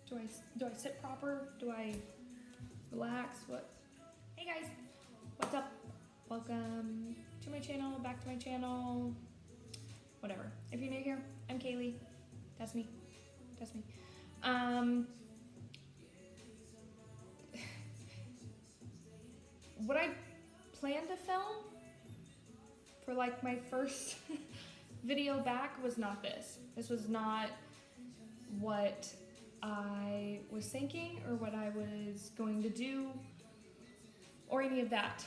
Do I sit proper? Do I relax? What? Hey guys, what's up? Welcome to my channel, back to my channel, whatever. If you're new here, I'm Kaylee. That's me. That's me. What I planned to film for like my first video back was not this. This was not what I was thinking or what I was going to do or any of that.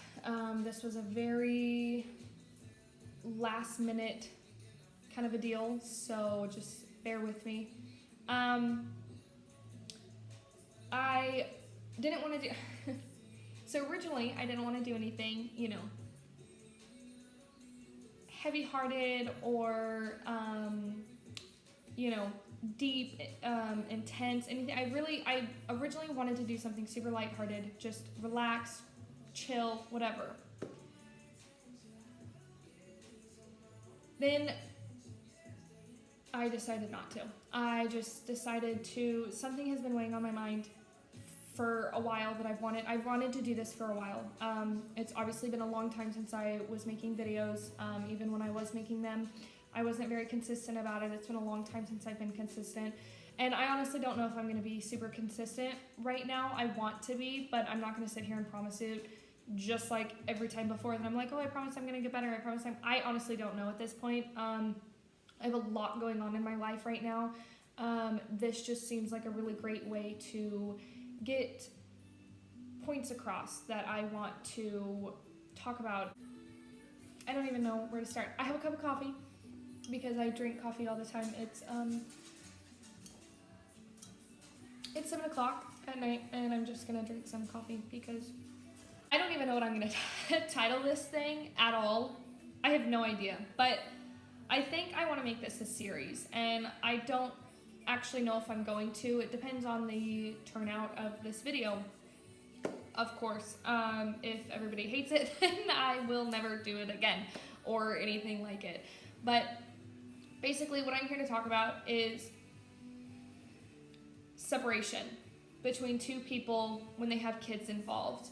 This was a very last minute kind of a deal, so just bear with me. I didn't want to do so originally I didn't want to do anything, you know, heavy-hearted or you know, deep, intense, anything. I originally wanted to do something super lighthearted, just relax, chill, whatever. Then I decided not to. I just decided to, something has been weighing on my mind for a while that I've wanted to do this for a while. It's obviously been a long time since I was making videos. Even when I was making them, I wasn't very consistent about it. It's been a long time since I've been consistent. And I honestly don't know if I'm going to be super consistent right now. I want to be, but I'm not going to sit here and promise it just like every time before that I'm like, oh, I promise I'm going to get better. I promise I honestly don't know at this point. I have a lot going on in my life right now. This just seems like a really great way to get points across that I want to talk about. I don't even know where to start. I have a cup of coffee because I drink coffee all the time. It's 7 o'clock at night and I'm just gonna drink some coffee because I don't even know what I'm gonna title this thing at all. I have no idea, but I think I want to make this a series, and I don't actually know if I'm going to. It depends on the turnout of this video, of course. If everybody hates it, then I will never do it again or anything like it. But basically what I'm here to talk about is separation between two people when they have kids involved.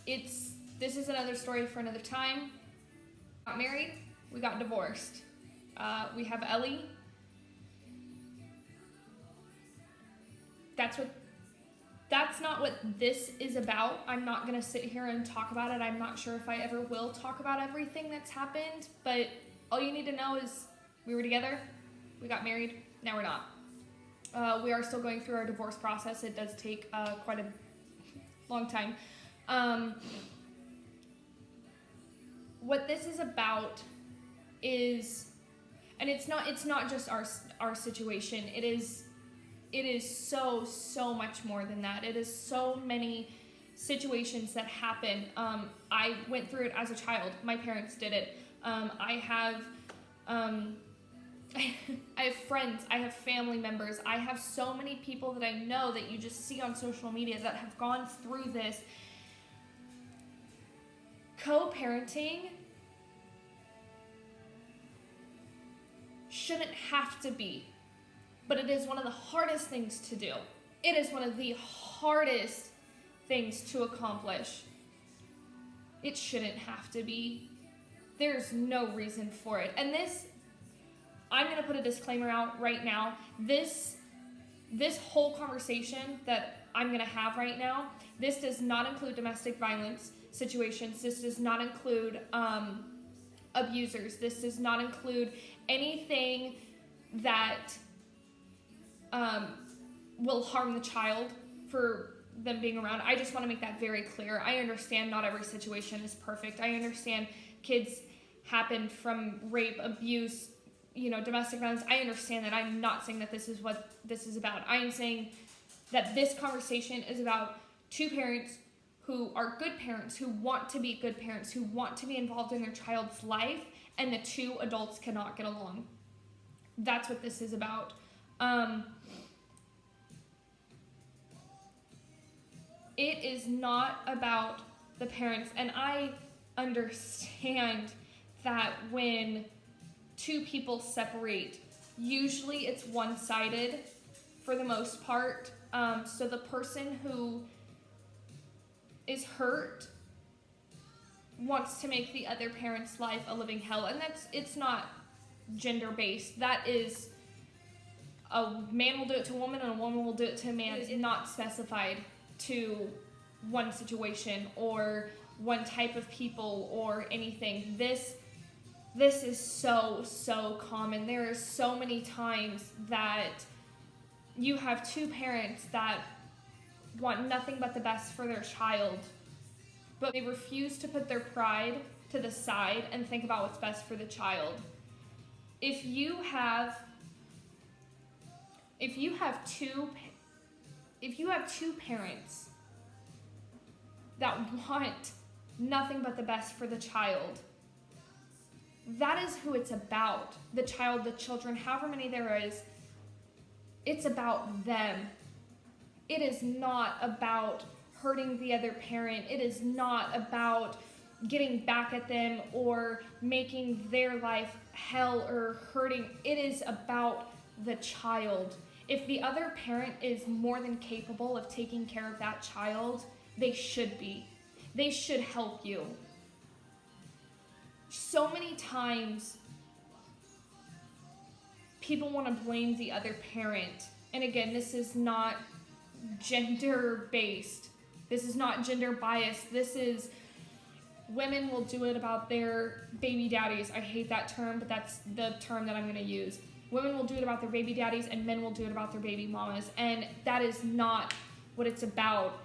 This is another story for another time. Got married, we got divorced. We have Ellie. That's not what this is about. I'm not gonna sit here and talk about it. I'm not sure if I ever will talk about everything that's happened, but all you need to know is we were together, we got married, now we're not. We are still going through our divorce process. It does take quite a long time. What this is about is, and it's not just our situation. It is so much more than that. It is so many situations that happen. I went through it as a child. My parents did it. I have friends, I have family members, I have so many people that I know that you just see on social media that have gone through this. Co-parenting shouldn't have to be, but it is one of the hardest things to do. It is one of the hardest things to accomplish. It shouldn't have to be. There's no reason for it. And this, I'm going to put a disclaimer out right now. This whole conversation that I'm going to have right now, this does not include domestic violence situations. This does not include abusers. This does not include anything that will harm the child for them being around. I just want to make that very clear. I understand not every situation is perfect. I understand kids happen from rape, abuse, you know, domestic violence. I understand that. I'm not saying that this is what this is about. I am saying that this conversation is about two parents who are good parents, who want to be good parents, who want to be involved in their child's life, and the two adults cannot get along. That's what this is about. It is not about the parents, and I understand that when two people separate, Usually it's one-sided for the most part. So the person who is hurt wants to make the other parent's life a living hell, and it's not gender-based. That is, a man will do it to a woman and a woman will do it to a man. It's not specified to one situation or one type of people or anything. This is so common. There are so many times that you have two parents that want nothing but the best for their child, but they refuse to put their pride to the side and think about what's best for the child. If you have two parents that want nothing but the best for the child, that is who it's about. The child, the children, however many there is, it's about them. It is not about hurting the other parent. It is not about getting back at them or making their life hell or hurting. It is about the child. If the other parent is more than capable of taking care of that child, they should be. They should help you. So many times, people want to blame the other parent. And again, this is not gender-based. This is not gender-biased. This is, women will do it about their baby daddies. I hate that term, but that's the term that I'm going to use. Women will do it about their baby daddies, and men will do it about their baby mamas. And that is not what it's about.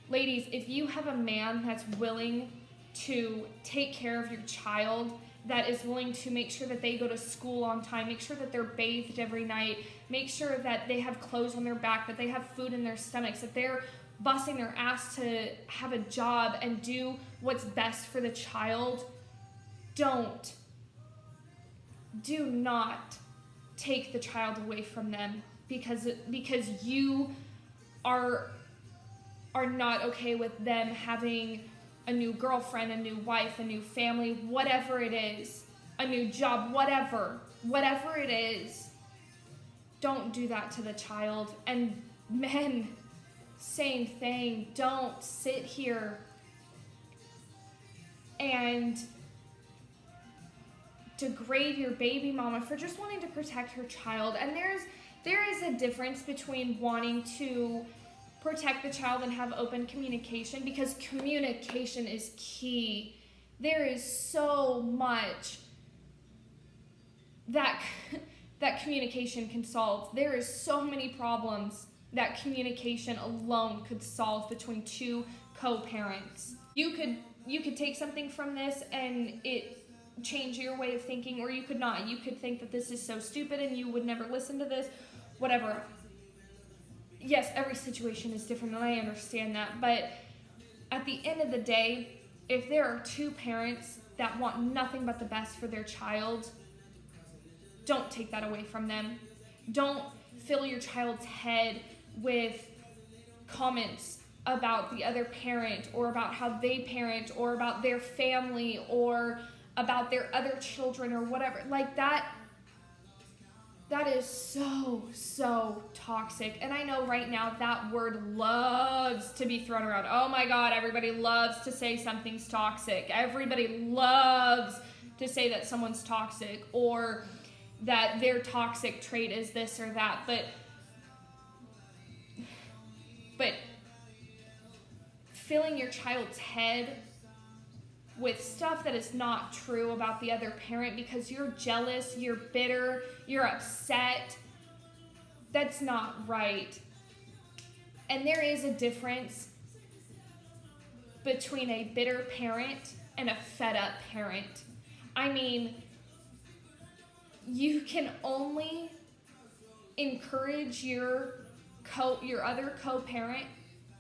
Ladies, if you have a man that's willing to take care of your child, that is willing to make sure that they go to school on time, make sure that they're bathed every night, make sure that they have clothes on their back, that they have food in their stomachs, that they're busting their ass to have a job and do what's best for the child, do not take the child away from them because you are not okay with them having a new girlfriend, a new wife, a new family, whatever it is, a new job, whatever it is. Don't do that to the child. And men, same thing. Don't sit here and degrade your baby mama for just wanting to protect her child. And there is a difference between wanting to protect the child and have open communication, because communication is key. There is so much that communication can solve. There is so many problems that communication alone could solve between two co-parents. You could take something from this and it change your way of thinking, or you could not. You could think that this is so stupid and you would never listen to this, whatever. Yes, every situation is different, and I understand that, but at the end of the day, if there are two parents that want nothing but the best for their child, don't take that away from them. Don't fill your child's head with comments about the other parent, or about how they parent, or about their family, or about their other children, or whatever. Like that is so toxic. And I know right now that word loves to be thrown around. Oh my God, everybody loves to say something's toxic. Everybody loves to say that someone's toxic, or that their toxic trait is this or that. But filling your child's head with stuff that is not true about the other parent because you're jealous, you're bitter, you're upset, that's not right. And there is a difference between a bitter parent and a fed up parent. I mean, you can only encourage your other co-parent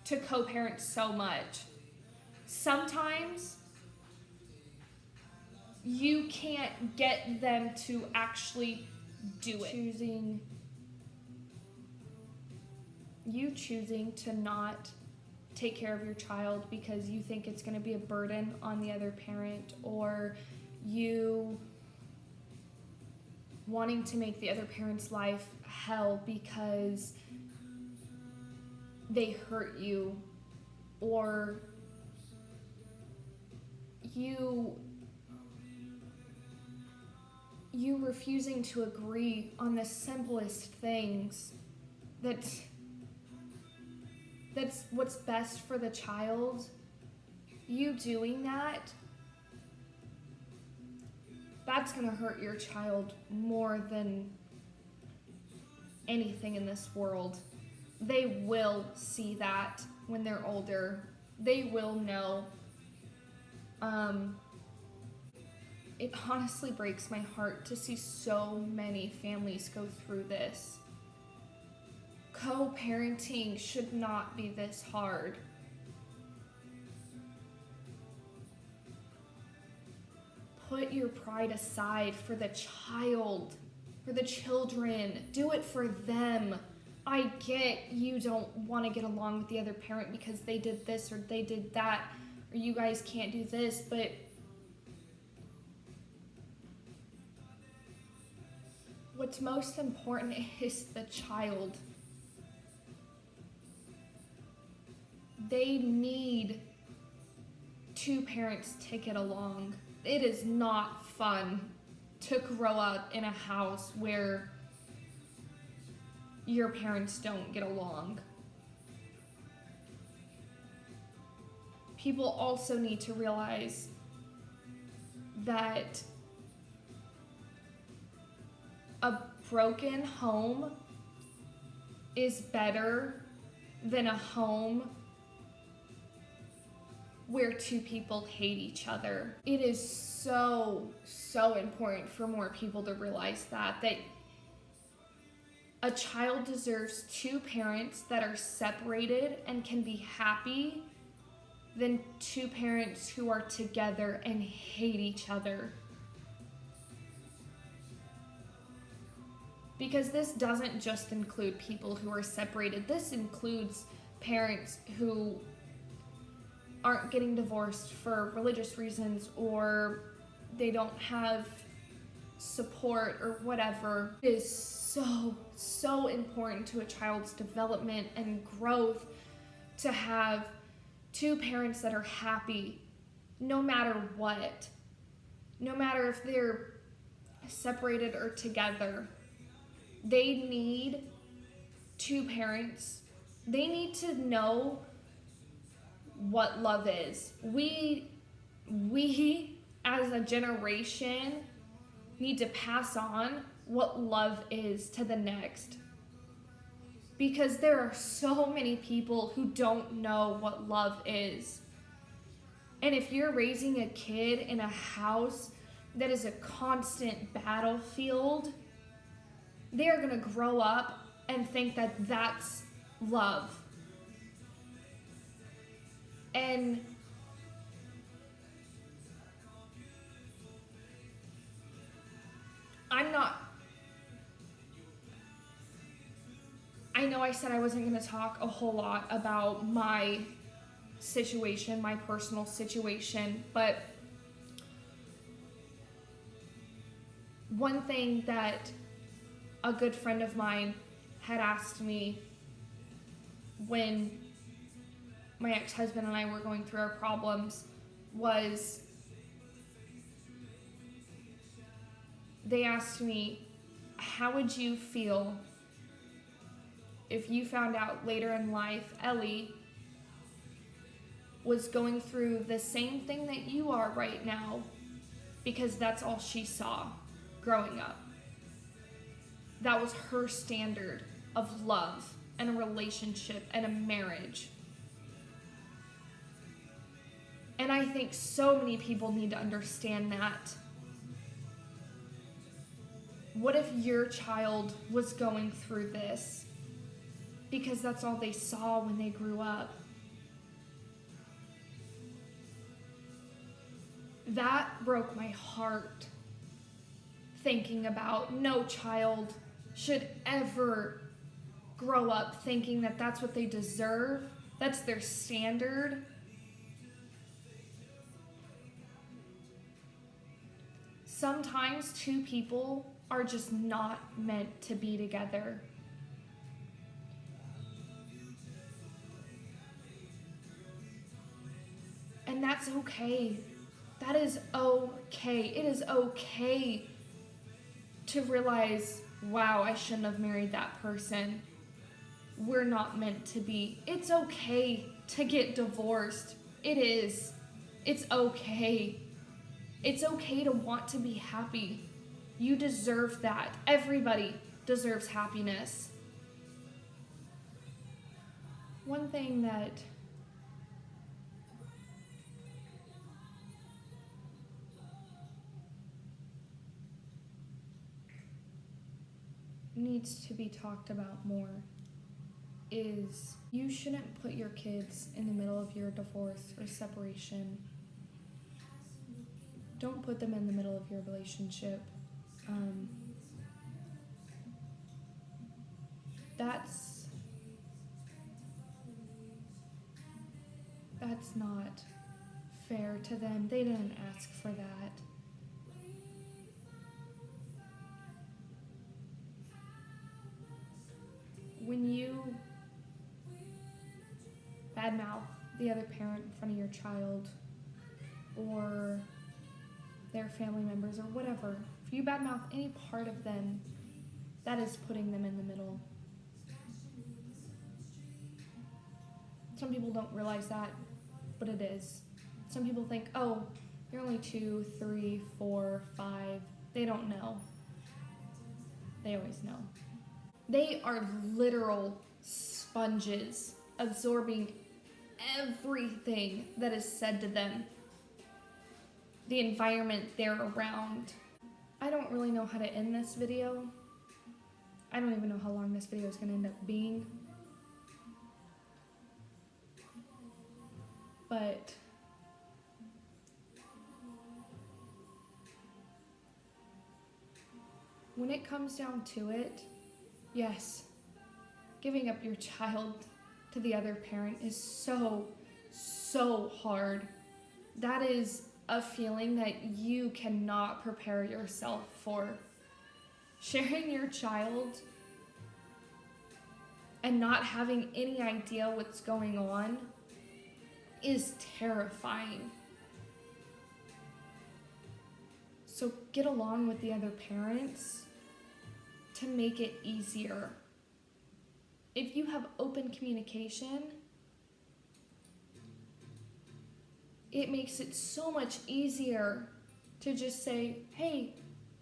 to co-parent so much. Sometimes you can't get them to actually do it. Choosing to not take care of your child because you think it's going to be a burden on the other parent, or you wanting to make the other parent's life hell because they hurt you, or you refusing to agree on the simplest things that's what's best for the child, you doing that's gonna hurt your child more than anything in this world. They will see that when they're older. They will know. It honestly breaks my heart to see so many families go through this. Co-parenting should not be this hard. Put your pride aside for the child, for the children. Do it for them. I get you don't want to get along with the other parent because they did this or they did that, or you guys can't do this, but what's most important is the child. They need two parents to get along. It is not fun to grow up in a house where your parents don't get along. People also need to realize that a broken home is better than a home where two people hate each other. It is so important for more people to realize that a child deserves two parents that are separated and can be happy than two parents who are together and hate each other. Because this doesn't just include people who are separated. This includes parents who aren't getting divorced for religious reasons, or they don't have support or whatever. It is so important to a child's development and growth to have two parents that are happy no matter what. No matter if they're separated or together. They need two parents. They need to know what love is. We as a generation need to pass on what love is to the next. Because there are so many people who don't know what love is. And if you're raising a kid in a house that is a constant battlefield, they are going to grow up and think that that's love. And I know I said I wasn't going to talk a whole lot about my situation, my personal situation, but one thing that a good friend of mine had asked me when my ex-husband and I were going through our problems was, they asked me, how would you feel if you found out later in life Ellie was going through the same thing that you are right now, because that's all she saw growing up. That was her standard of love and a relationship and a marriage. And I think so many people need to understand that. What if your child was going through this because that's all they saw when they grew up? That broke my heart, thinking about no child should ever grow up thinking that that's what they deserve, that's their standard. Sometimes two people are just not meant to be together. And that's okay. That is okay. It is okay to realize, wow, I shouldn't have married that person. We're not meant to be. It's okay to get divorced. It is. It's okay. It's okay to want to be happy. You deserve that. Everybody deserves happiness. One thing that needs to be talked about more is you shouldn't put your kids in the middle of your divorce or separation. Don't put them in the middle of your relationship. That's not fair to them. They didn't ask for that. When you badmouth the other parent in front of your child or their family members or whatever, if you badmouth any part of them, that is putting them in the middle. Some people don't realize that, but it is. Some people think, oh, you're only 2, 3, 4, 5. They don't know. They always know. They are literal sponges, absorbing everything that is said to them, the environment they're around. I don't really know how to end this video. I don't even know how long this video is going to end up being. But when it comes down to it, yes, giving up your child to the other parent is so hard. That is a feeling that you cannot prepare yourself for. Sharing your child and not having any idea what's going on is terrifying. So get along with the other parents to make it easier. If you have open communication, it makes it so much easier to just say, hey,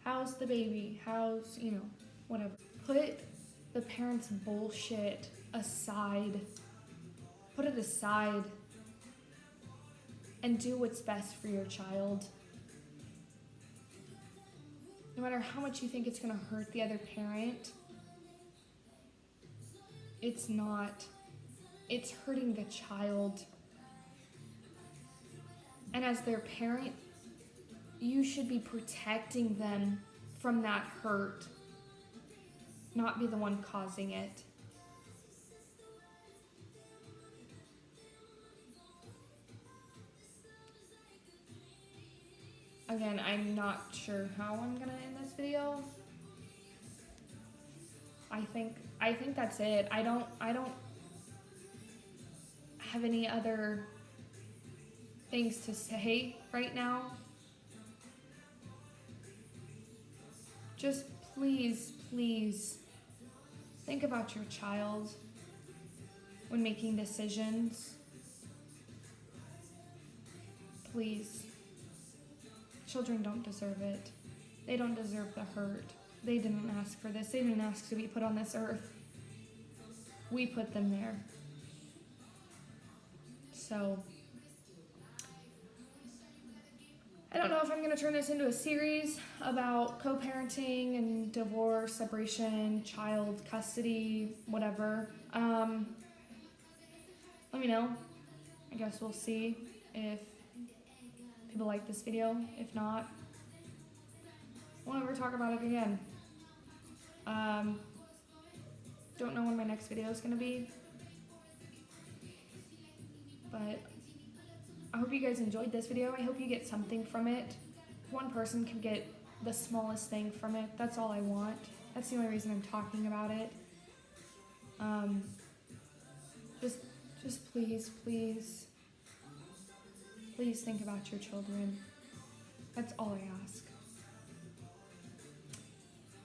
how's the baby? How's, whatever. Put the parents' bullshit aside. Put it aside and do what's best for your child. No matter how much you think it's going to hurt the other parent, it's not. It's hurting the child. And as their parent, you should be protecting them from that hurt, not be the one causing it. Again, I'm not sure how I'm gonna end this video. I think that's it. I don't have any other things to say right now. Just please think about your child when making decisions. Please. Children don't deserve it. They don't deserve the hurt. They didn't ask for this. They didn't ask to be put on this earth. We put them there. So, I don't know if I'm going to turn this into a series about co-parenting and divorce, separation, child custody, whatever. Let me know. I guess we'll see if people like this video. If not, won't ever talk about it again. Don't know when my next video is going to be, but I hope you guys enjoyed this video. I hope you get something from it. One person can get the smallest thing from it. That's all I want. That's the only reason I'm talking about it. Just please, please, please think about your children. That's all I ask.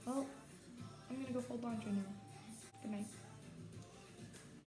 Well, I'm gonna go fold laundry now.